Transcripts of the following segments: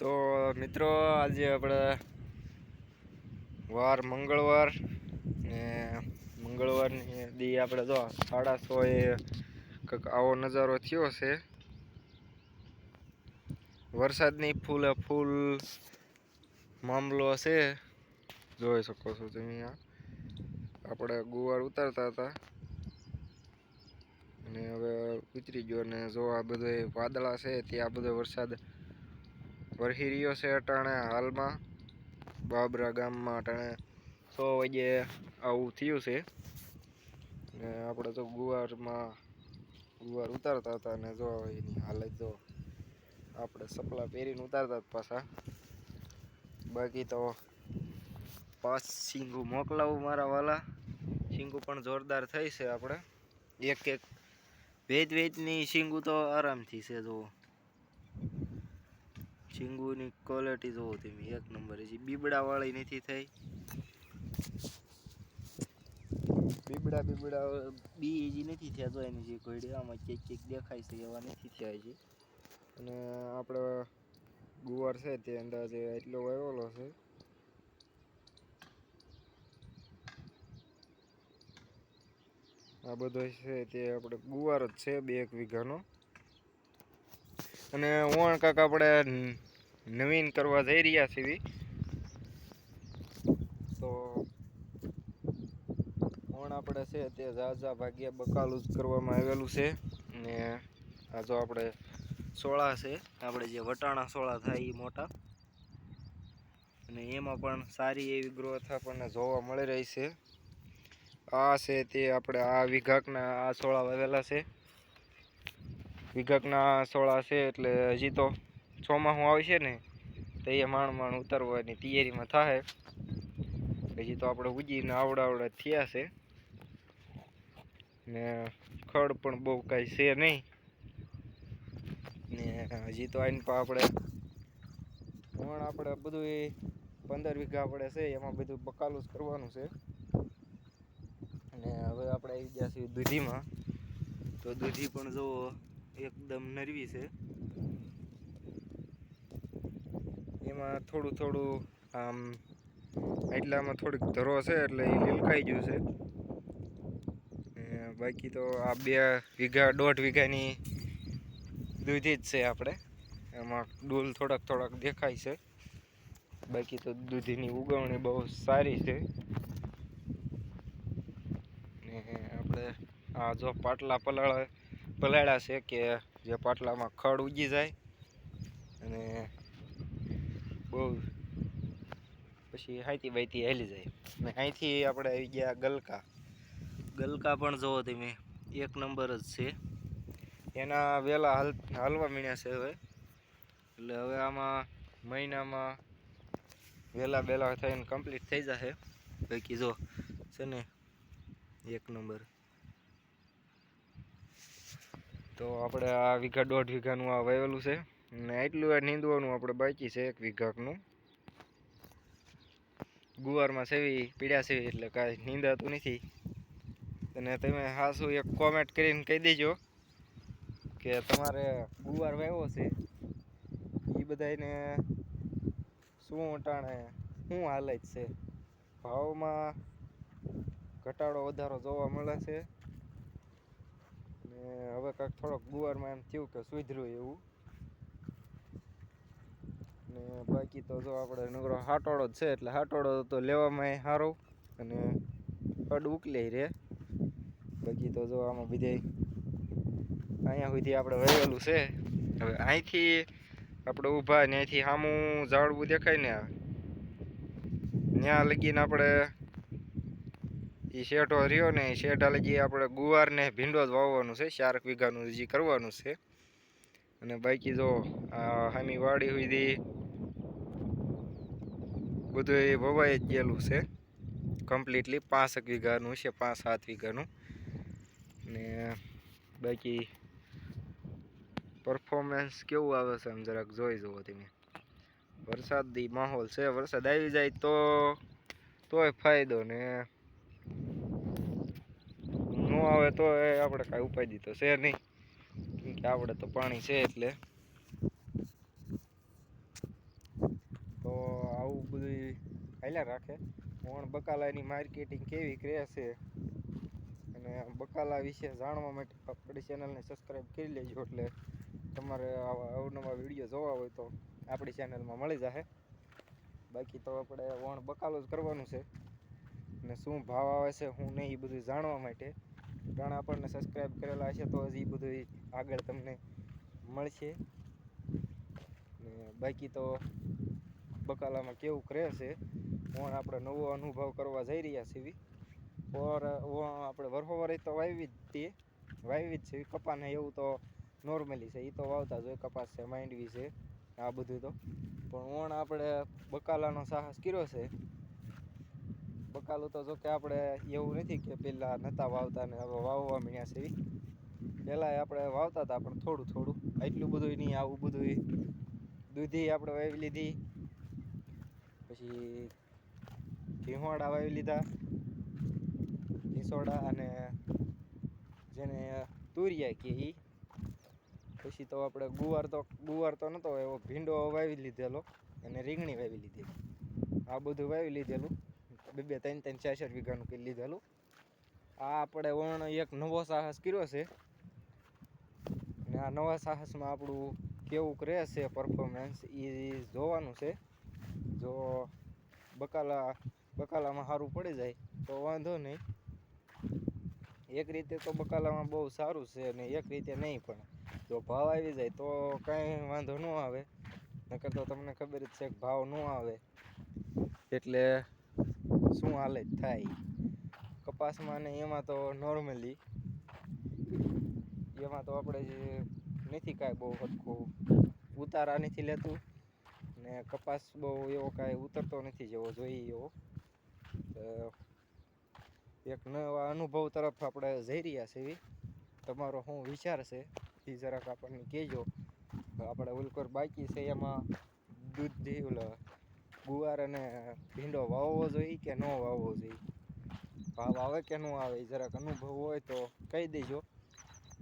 તો મિત્રો આજે આપણે વાર મંગળવાર ને મંગળવારની દી આપણે જો 6:30 કંઈક આવો નજારો થયો છે. વરસાદની ફૂલે ફૂલ મામલો છે, જોઈ શકો છો તમે. આપણે ગુવાર ઉતારતા હતા અને હવે ઉતરી ગયો ને જો આ બધો વાદળા છે ત્યાં બધો વરસાદ વરસી રહ્યો છે. અટાણે હાલમાં બાબરા ગામમાં અટાણે 100 વાગે આવું થયું છે ને આપણે તો ગુવાર ઉતારતા હતા ને જો એની હાલત જો આપણે સપલા પહેરીને ઉતારતા પાછા. બાકી તો 5 સિંગુ મોકલાવું મારા વાલા. સિંગુ પણ જોરદાર થઈ છે. આપણે એક વેચની સિંગુ તો આરામથી છે. જો સિંગુની ક્વોલિટી જોવો તમે, એક નંબર. હજી બીબડા વાળી નથી થઈ. બીબડા બી હજી નથી થયા. તો એની જે ઘોડી આમાં ચેક દેખાય છે એવા નથી થયા હજી. અને આપણે ગુવાર છે તે અંદાજે એટલો વાવેલો છે. આ બધો છે તે આપણે ગુવાર જ છે 2 વીઘાનો. અને ઓણ કાક આપણે નવીન કરવા જઈ રહ્યા છીએ. તો ઓણ આપણે છે તે ઝાઝા ભાગ્યા બકાલું જ કરવામાં આવેલું છે. ને આ જો આપણે સોળા છે, આપણે જે વટાણા સોળા થાય એ મોટા, અને એમાં પણ સારી એવી ગ્રોથ આપણને જોવા મળી રહી છે. આ છે તે આપણે આ વિઘાકના આ સોળા વાવેલા છે. વિઘાકના સોળા છે એટલે હજી તો ચોમાસું આવશે ને તો એ માણ ઉતારવાની તૈયારીમાં થાય. હજી તો આપણે ઉજીને આવડા થયા છે ને ખડ પણ બહુ કાંઈ છે નહીં. ને હજી તો આઈને આપણે બધું 15 વીઘા આપણે છે એમાં બધું બકાલું જ કરવાનું છે. અને હવે આપણે આવી ગયા છીએ દૂધીમાં. તો દૂધી પણ જો એકદમ નરવી છે. એમાં થોડું આમ એટલામાં થોડીક ધરો છે એટલે એ લીલકાઈ ગયું છે. બાકી તો આ 2 વીઘા 1.5 વીઘાની દૂધી જ છે આપણે. એમાં ડૂલ થોડાક દેખાય છે. બાકી તો દૂધીની ઉગવણી બહુ સારી છે. ને આપણે આ જો પાટલા પલાળ્યા છે કે જે પાટલામાં ખડ ઉગી જાય અને બહુ પછી હાઈતી બાઈતી હાલી જાય. ને અહીંથી આપણે આવી ગયા ગલકા પણ જોવો તમે, 1 નંબર જ છે. એના વેલા હાલવા મીણ્યા છે હવે. એટલે હવે આમાં મહિનામાં વેલા થઈને કમ્પ્લીટ થઈ જશે. બાકી જો છે ને 1 નંબર. તો આપણે આ વીઘા 1.5 વીઘાનું આ વાવેલું છે ને એટલું આ નીંદવાનું આપણે બાકી છે 1 વીઘાનું. ગુવારમાં સેવી પીડ્યા સેવી એટલે કાંઈ નીંદાતું નથી. અને તમે હાસું એક કોમેન્ટ કરીને કહી દેજો કે તમારે ગુવાર વાવ્યો છે એ બધાને શું અટાણે શું હાલત છે, ભાવમાં ઘટાડો વધારો જોવા મળે છે. ને હવે કાંઈક થોડોક ગુવારમાં એમ થયું કે સુધર્યું એવું. ને બાકી તો જો આપણે નગરો હાટોડો જ છે એટલે હાટોડો તો લેવામાં સારો અને ખડ ઉકલે રહે. બાકી તો જો આમાં બધે અહીંયા સુધી આપણે વાવેલું છે. હવે અહીંથી આપણે ઊભા ને અહીંથી સામું ઝાડવું દેખાય ને ત્યાં લગીને આપણે એ શેઠો રહ્યો ને એ શેઠા લગી આપણે ગુવારને ભીંડો જ વાવવાનું છે. 4 વીઘાનું હજી કરવાનું છે. અને બાકી જો આ સામી વાડી સુધી બધું એ વવાઈ જ ગયેલું છે કમ્પ્લીટલી. 5 વીઘાનું છે, 5-7 વીઘાનું. ને બાકી પરફોર્મન્સ કેવું આવે છે આમ જરાક જોઈ જુઓ તમે. વરસાદી માહોલ છે. વરસાદ આવી જાય તોય ફાયદો, ને ન આવે તો આપણે કાંઈ ઉપાય દીધો છે નહીં, કેમ કે આપણે તો પાણી છે એટલે. બધું હાલ્યા રાખે. ઓણ બકાલાની માર્કેટિંગ કેવી કરે છે અને બકાલા વિશે જાણવા માટે આપણી ચેનલને સબસ્ક્રાઈબ કરી લેજો, એટલે તમારે આવા અવનવા વિડીયો જોવા હોય તો આપણી ચેનલમાં મળી જશે. બાકી તો આપણે ઓણ બકાલું જ કરવાનું છે અને શું ભાવ આવે છે શું નહીં એ બધું જાણવા માટે કારણ આપણને સબસ્ક્રાઈબ કરેલા હશે તો જ એ બધું આગળ તમને મળશે. ને બાકી તો બકાલામાં કેવું કરે છે ઓણ આપણે નવો અનુભવ કરવા જઈ રહ્યા છીએ. આપણે વરહોવારી તો વાવી જ છે કપાને, એવું તો નોર્મલી છે, એ તો વાવતા જ હોય. કપાસ છે, માંડવી છે, આ બધું તો પણ ઓણ આપણે બકાલાનો સાહસ કર્યો છે. બકાલું તો જો કે આપણે એવું નથી કે પેલા નહોતા વાવતા ને હવે વાવવા મળ્યા છે. પહેલાં આપણે વાવતા હતા પણ થોડું થોડું, એટલું બધું નહીં. આવું બધું દૂધી આપણે વાવી લીધી, પછી ઘીહોડા વાવી લીધા, ઘીસોડા અને જેને તુરિયા કે એ. પછી તો આપણે ગુવાર તો નહોતો એવો, ભીંડો વાવી લીધેલો અને રીંગણી વાવી લીધેલી. આ બધું વાવી લીધેલું, 2-2, 3-3, 4-4 વીઘાનું કરી લીધેલું. આ આપણે ઓણ એક નવો સાહસ કર્યો છે અને આ નવા સાહસમાં આપણું કેવું રહે છે પરફોર્મન્સ એ જોવાનું છે. જો બકાલામાં સારું પડી જાય તો વાંધો નહીં. એક રીતે તો બકાલામાં બહુ સારું છે અને એક રીતે નહીં, પણ જો ભાવ આવી જાય તો કાંઈ વાંધો ન આવે. નકર તો તમને ખબર જ છે કે ભાવ ન આવે એટલે શું હાલત થાય. કપાસમાં ને એમાં તો નોર્મલી એમાં તો આપણે જે નથી કાંઈ બહુ સરખું ઉતારા નથી લેતું ને કપાસ બહુ એવો કાંઈ ઉતરતો નથી જેવો જોઈએ એવો. એક નવા અનુભવ તરફ આપણે જઈ રહ્યા છીએ. તમારો શું વિચાર છે એ જરાક આપણને કહેજો. આપણે ઉલકોર બાકી છે એમાં ગુવાર અને ભીંડો વાવવો જોઈએ કે ન વાવવો જોઈએ, ભાવ આવે કે ન આવે એ જરાક અનુભવ હોય તો કહી દેજો.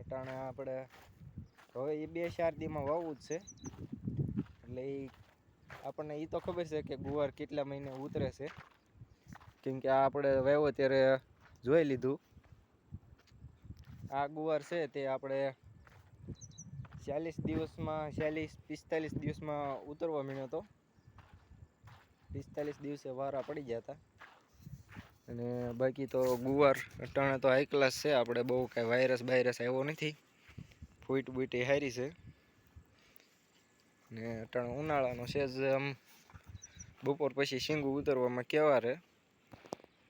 અટાણે આપણે હવે એ 2-4 દીમાં વાવવું જ છે એટલે આપણને એ તો ખબર છે કે ગુવાર કેટલા મહિને ઉતરે છે, કેમ કે આ આપણે વાવ્યો ત્યારે જોઈ લીધું. આ ગુવાર છે તે આપણે 40-45 દિવસમાં ઉતરવા માંડ્યો હતો. 45 દિવસે વારા પડી ગયા હતા. અને બાકી તો ગુવાર અટાણે તો હાઈ ક્લાસ છે, આપણે બહુ કાંઈ વાયરસ આવ્યો નથી, ફૂટ બૂટી સારી છે. ને અટાણે ઉનાળાનો છે જ આમ બપોર પછી શીંગું ઉતરવામાં કેવા રહે,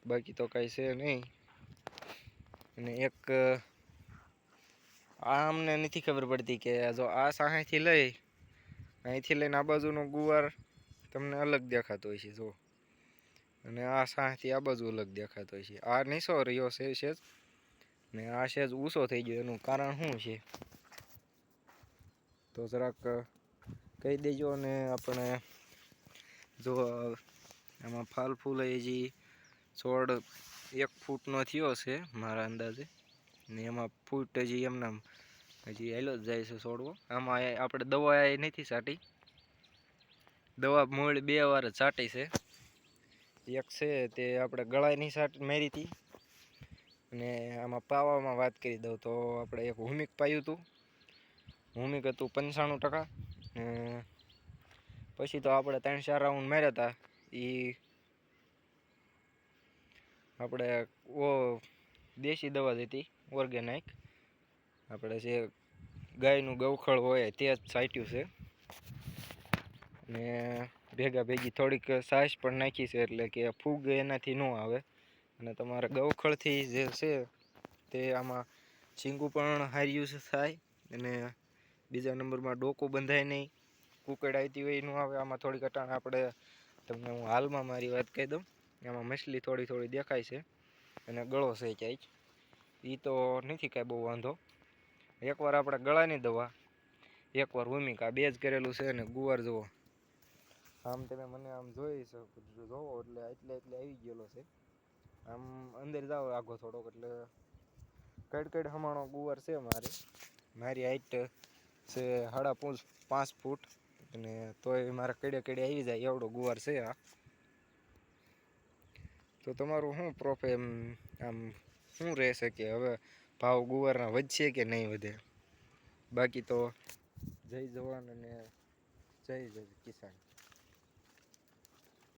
બાકી તો કાંઈ છે નહીં. અને એક આ અમને નથી ખબર પડતી કે જો આ સાહેથી અહીંથી લઈને આ બાજુનો ગુવાર તમને અલગ દેખાતો હોય છે જો, અને આ સાહેથી આ બાજુ અલગ દેખાતો હોય છે. આ નીસો રહ્યો છે સેજ ને આ સેજ ઊંચો થઈ ગયો, એનું કારણ શું છે તો જરાક કહી દેજો. અને આપણે જો આમાં ફાલ ફૂલ હજી છોડ 1 ફૂટનો થયો છે મારા અંદાજે, ને એમાં ફૂટ હજી એમનામ હજી હેલો જ જાય છે છોડવો. આમાં આપણે દવા નથી છાંટી, દવા મૂળ 2 વાર જ છાંટી છે. એક છે તે આપણે ગળાની મારી હતી, અને આમાં પાવામાં વાત કરી દઉં તો આપણે એક હુમિક પાયું હતું. હુમિક હતું 95%. પછી તો આપણે 3-4 રાઉન્ડ માર્યા હતા. એ આપણે દેશી દવા જ હતી, ઓર્ગેનિક. આપણે જે ગાયનું ગૌખળ હોય તે જ છાંટ્યું છે. ને ભેગી થોડીક છાશ પણ નાખી છે, એટલે કે ફૂગ એનાથી ન આવે. અને તમારા ગૌખળથી જે છે તે આમાં શીંગું પણ હાર્યું થાય, અને બીજા નંબરમાં ડોકું બંધાય નહીં, કુકડ આવતી હોય ન આવે. આમાં થોડીક અટાણે આપણે તમને હું હાલમાં મારી વાત કહી દઉં. એમાં મછલી થોડી દેખાય છે અને ગળો છે ક્યાંય, એ તો નથી કાંઈ બહુ વાંધો. એકવાર આપણે ગળાની દવા, એકવાર હુમિક, આ 2 જ કરેલું છે. અને ગુવાર જુઓ, આમ તમે મને આમ જોઈ જોવો એટલે આવી ગયેલો છે. આમ અંદર જાઓ આગો થોડોક એટલે કડ હમાણો ગુવાર છે. મારી હાઈટ છે 5.5 ફૂટ, અને તોય મારા કડે આવી જાય એવડો ગુવાર છે આ. તો તમારું શું આમ શું રહેશે કે હવે ભાવ ગુવારના વધશે કે નહીં વધે? બાકી તો જય જવાન અને જય કિસાન.